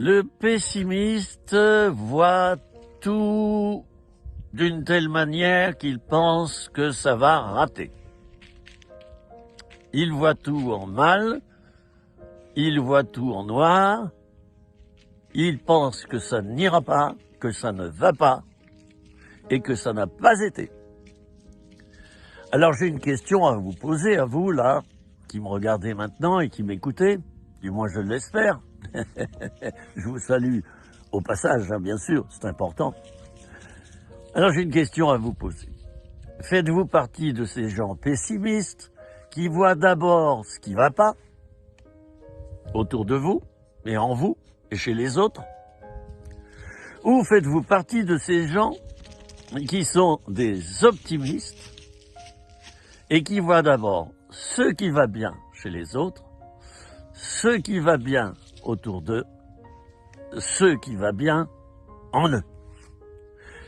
Le pessimiste voit tout d'une telle manière qu'il pense que ça va rater. Il voit tout en mal, il voit tout en noir, il pense que ça n'ira pas, que ça ne va pas et que ça n'a pas été. Alors j'ai une question à vous poser, à vous là, qui me regardez maintenant et qui m'écoutez, du moins je l'espère. Je vous salue au passage, hein, bien sûr, c'est important. Alors j'ai une question à vous poser. Faites-vous partie de ces gens pessimistes qui voient d'abord ce qui ne va pas autour de vous, et en vous, et chez les autres? Ou faites-vous partie de ces gens qui sont des optimistes et qui voient d'abord ce qui va bien chez les autres, ce qui va bien autour d'eux, ce qui va bien en eux?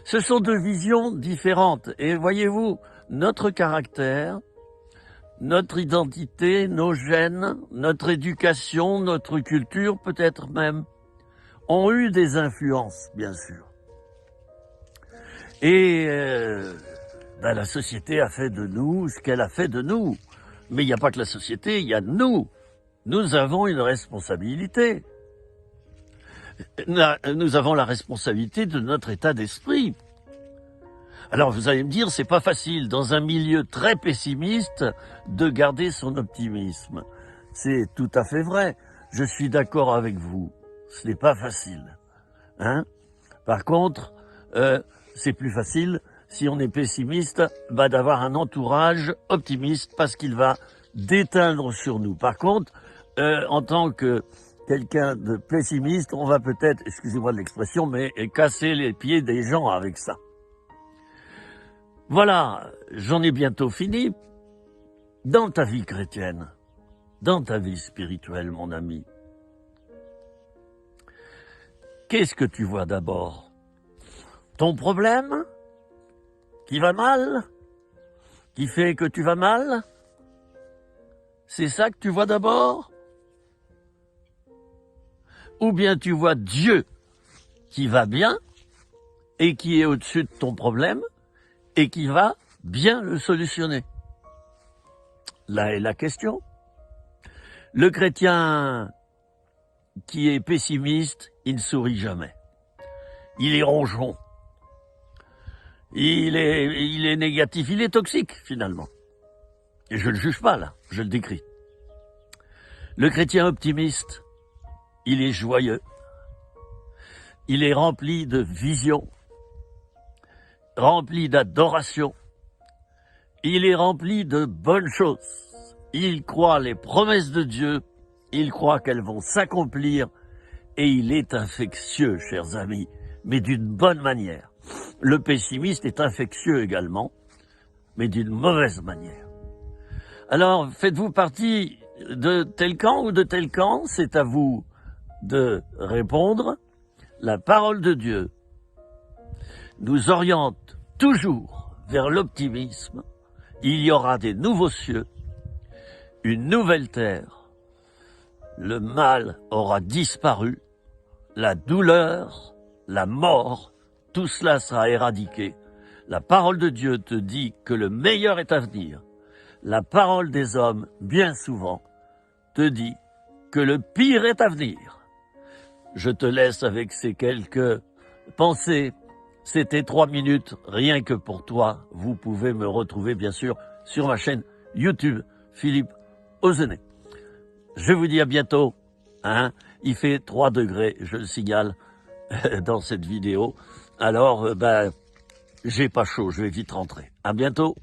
Ce sont deux visions différentes. Et voyez-vous, notre caractère, notre identité, nos gènes, notre éducation, notre culture peut-être même, ont eu des influences, bien sûr. Et la société a fait de nous ce qu'elle a fait de nous. Mais il n'y a pas que la société, il y a nous. Nous avons une responsabilité. Nous avons la responsabilité de notre état d'esprit. Alors vous allez me dire, c'est pas facile dans un milieu très pessimiste de garder son optimisme. C'est tout à fait vrai. Je suis d'accord avec vous. Ce n'est pas facile. Hein? Par contre, c'est plus facile si on est pessimiste, d'avoir un entourage optimiste parce qu'il va déteindre sur nous. Par contre, en tant que quelqu'un de pessimiste, on va peut-être, excusez-moi de l'expression, mais casser les pieds des gens avec ça. Voilà, j'en ai bientôt fini. Dans ta vie chrétienne, dans ta vie spirituelle, mon ami, qu'est-ce que tu vois d'abord? Ton problème qui va mal? Qui fait que tu vas mal? C'est ça que tu vois d'abord? Ou bien tu vois Dieu qui va bien et qui est au-dessus de ton problème et qui va bien le solutionner? Là est la question. Le chrétien qui est pessimiste, il ne sourit jamais. Il est ronchon. Il est négatif, il est toxique finalement. Et je ne le juge pas là, je le décris. Le chrétien optimiste, il est joyeux. Il est rempli de vision, rempli d'adoration. Il est rempli de bonnes choses. Il croit les promesses de Dieu, il croit qu'elles vont s'accomplir et il est infectieux, chers amis, mais d'une bonne manière. Le pessimiste est infectieux également, mais d'une mauvaise manière. Alors, faites-vous partie de tel camp ou de tel camp? C'est à vous de répondre. La parole de Dieu nous oriente toujours vers l'optimisme. Il y aura des nouveaux cieux, une nouvelle terre. Le mal aura disparu, la douleur, la mort, tout cela sera éradiqué. La parole de Dieu te dit que le meilleur est à venir. La parole des hommes, bien souvent, te dit que le pire est à venir. Je te laisse avec ces quelques pensées. C'était 3 minutes, rien que pour toi. Vous pouvez me retrouver, bien sûr, sur ma chaîne YouTube, Philippe Ozenet. Je vous dis à bientôt. Hein? Il fait 3 degrés, je le signale, dans cette vidéo. Alors, j'ai pas chaud, je vais vite rentrer. À bientôt.